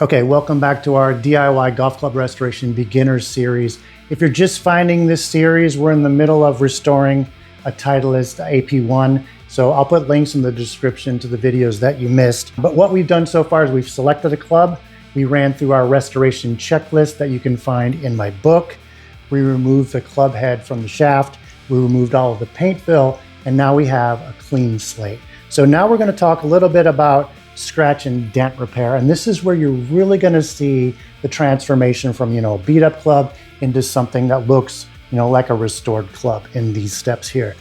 Okay, welcome back to our DIY Golf Club Restoration Beginners Series. If you're just finding this series, we're in the middle of restoring a Titleist AP1. So I'll put links in the description to the videos that you missed. But what we've done so far is we've selected a club. We ran through our restoration checklist that you can find in my book. We removed the club head from the shaft. We removed all of the paint fill, and now we have a clean slate. So now we're going to talk a little bit about scratch and dent repair. And this is where you're really going to see the transformation from, a beat up club into something that looks, like a restored club in these steps here.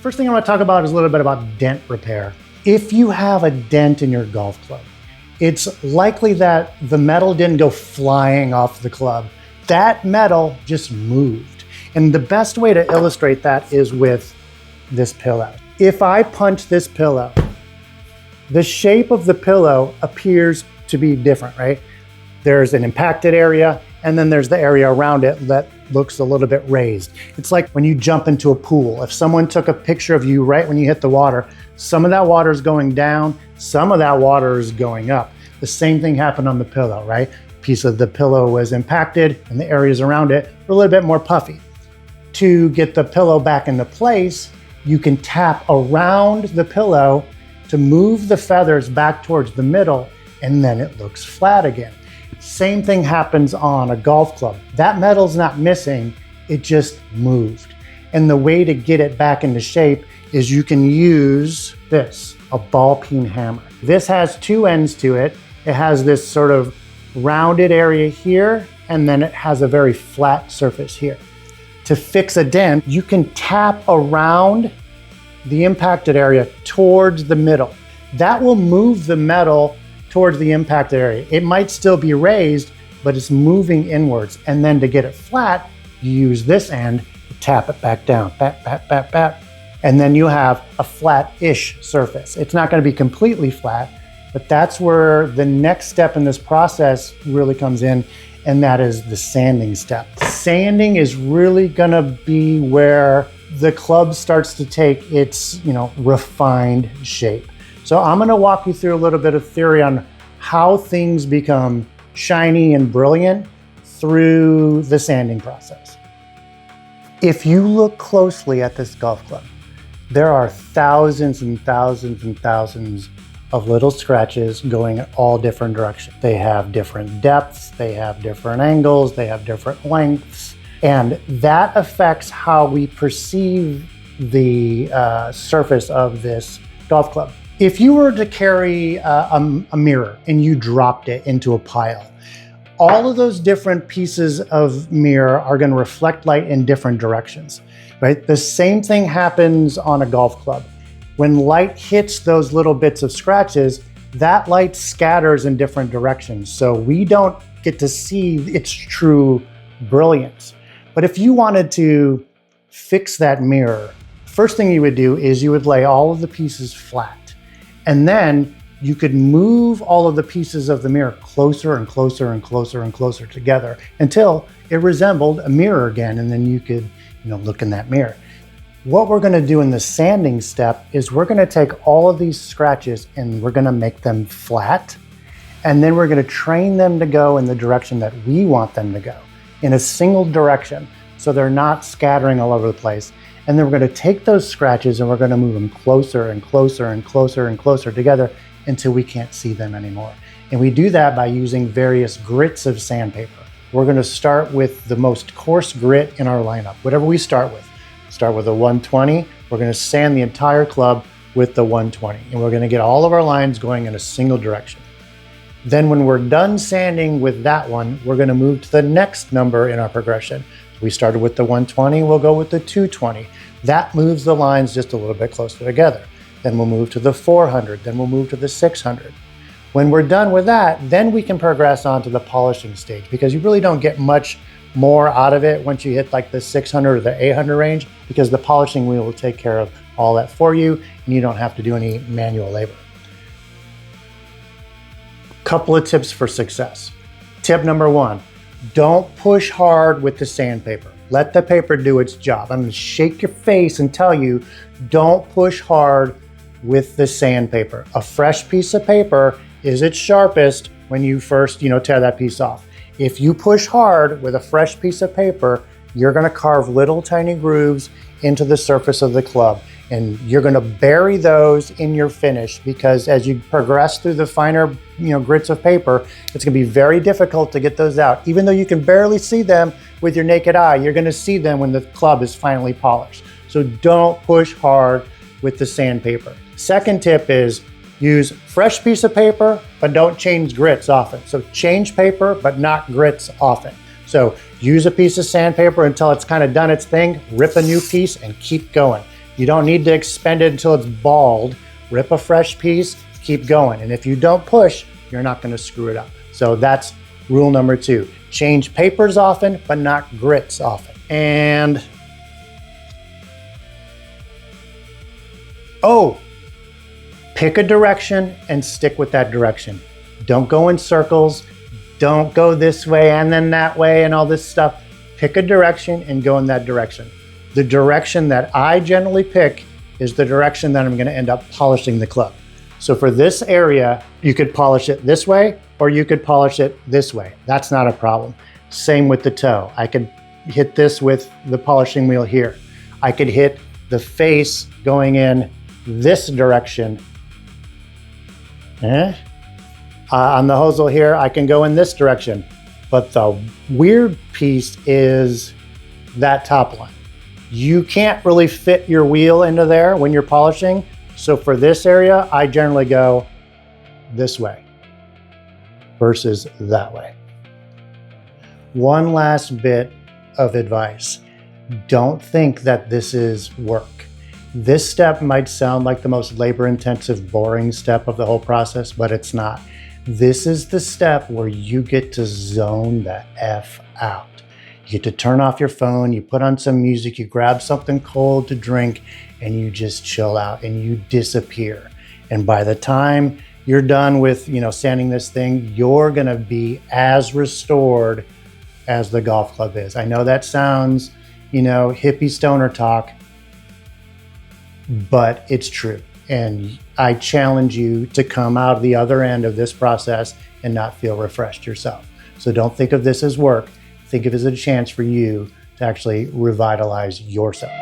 First thing I want to talk about is a little bit about dent repair. If you have a dent in your golf club, it's likely that the metal didn't go flying off the club. That metal just moved. And the best way to illustrate that is with this pillow. If I punch this pillow, the shape of the pillow appears to be different, right? There's an impacted area, and then there's the area around it that looks a little bit raised. It's like when you jump into a pool. If someone took a picture of you right when you hit the water, some of that water is going down, some of that water is going up. The same thing happened on the pillow, right? A piece of the pillow was impacted, and the areas around it were a little bit more puffy. To get the pillow back into place, you can tap around the pillow to move the feathers back towards the middle, and then it looks flat again. Same thing happens on a golf club. That metal's not missing, it just moved. And the way to get it back into shape is you can use this, a ball peen hammer. This has two ends to it. It has this sort of rounded area here, and then it has a very flat surface here. To fix a dent, you can tap around the impacted area towards the middle. That will move the metal towards the impacted area. It might still be raised, but it's moving inwards. And then to get it flat, you use this end, tap it back down, bat, bat, bat, bat. And then you have a flat-ish surface. It's not gonna be completely flat, but that's where the next step in this process really comes in, and that is the sanding step. Sanding is really gonna be where the club starts to take its, refined shape. So I'm gonna walk you through a little bit of theory on how things become shiny and brilliant through the sanding process. If you look closely at this golf club, there are thousands and thousands and thousands of little scratches going in all different directions. They have different depths, they have different angles, they have different lengths, and that affects how we perceive the surface of this golf club. If you were to carry a mirror and you dropped it into a pile, all of those different pieces of mirror are going to reflect light in different directions, right? The same thing happens on a golf club. When light hits those little bits of scratches, that light scatters in different directions. So we don't get to see its true brilliance. But if you wanted to fix that mirror, first thing you would do is you would lay all of the pieces flat. And then you could move all of the pieces of the mirror closer and closer and closer and closer together until it resembled a mirror again. And then you could, look in that mirror. What we're gonna do in the sanding step is we're gonna take all of these scratches and we're gonna make them flat. And then we're gonna train them to go in the direction that we want them to go, in a single direction, so they're not scattering all over the place. And then we're gonna take those scratches and we're gonna move them closer and closer and closer and closer together until we can't see them anymore. And we do that by using various grits of sandpaper. We're gonna start with the most coarse grit in our lineup, whatever we start with. Start with a 120, we're gonna sand the entire club with the 120, and we're gonna get all of our lines going in a single direction. Then when we're done sanding with that one, we're gonna move to the next number in our progression. We started with the 120, we'll go with the 220. That moves the lines just a little bit closer together. Then we'll move to the 400, then we'll move to the 600. When we're done with that, then we can progress on to the polishing stage, because you really don't get much more out of it once you hit like the 600 or the 800 range, because the polishing wheel will take care of all that for you, and you don't have to do any manual labor. Couple of tips for success. Tip number one, don't push hard with the sandpaper. Let the paper do its job. I'm gonna shake your face and tell you, don't push hard with the sandpaper. A fresh piece of paper is its sharpest when you first, tear that piece off. If you push hard with a fresh piece of paper, you're gonna carve little tiny grooves into the surface of the club. And you're gonna bury those in your finish, because as you progress through the finer, grits of paper, it's gonna be very difficult to get those out. Even though you can barely see them with your naked eye, you're gonna see them when the club is finally polished. So don't push hard with the sandpaper. Second tip is use fresh piece of paper, but don't change grits often. So change paper, but not grits often. So use a piece of sandpaper until it's kind of done its thing, rip a new piece and keep going. You don't need to expend it until it's bald. Rip a fresh piece, keep going. And if you don't push, you're not gonna screw it up. So that's rule number 2. Change papers often, but not grits often. And, pick a direction and stick with that direction. Don't go in circles. Don't go this way and then that way and all this stuff. Pick a direction and go in that direction. The direction that I generally pick is the direction that I'm gonna end up polishing the club. So for this area, you could polish it this way or you could polish it this way. That's not a problem. Same with the toe. I could hit this with the polishing wheel here. I could hit the face going in this direction. On the hosel here, I can go in this direction. But the weird piece is that top line. You can't really fit your wheel into there when you're polishing. So for this area, I generally go this way versus that way. One last bit of advice. Don't think that this is work. This step might sound like the most labor-intensive, boring step of the whole process, but it's not. This is the step where you get to zone the F out. You get to turn off your phone, you put on some music, you grab something cold to drink, and you just chill out and you disappear. And by the time you're done with, sanding this thing, you're gonna be as restored as the golf club is. I know that sounds, hippie stoner talk, but it's true. And I challenge you to come out the other end of this process and not feel refreshed yourself. So don't think of this as work. Think of it as a chance for you to actually revitalize yourself.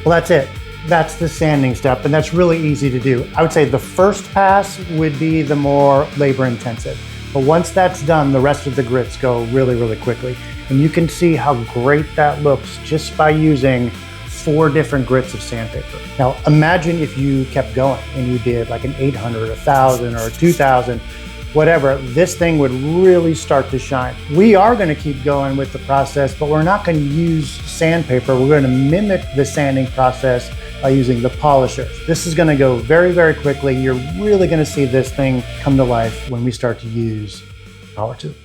Well, that's it. That's the sanding step, and that's really easy to do. I would say the first pass would be the more labor intensive. But once that's done, the rest of the grits go really, really quickly. And you can see how great that looks just by using 4 different grits of sandpaper. Now, imagine if you kept going and you did like an 800, 1,000, or 2,000, whatever, this thing would really start to shine. We are gonna keep going with the process, but we're not gonna use sandpaper. We're gonna mimic the sanding process by using the polishers. This is gonna go very, very quickly. You're really gonna see this thing come to life when we start to use power tools.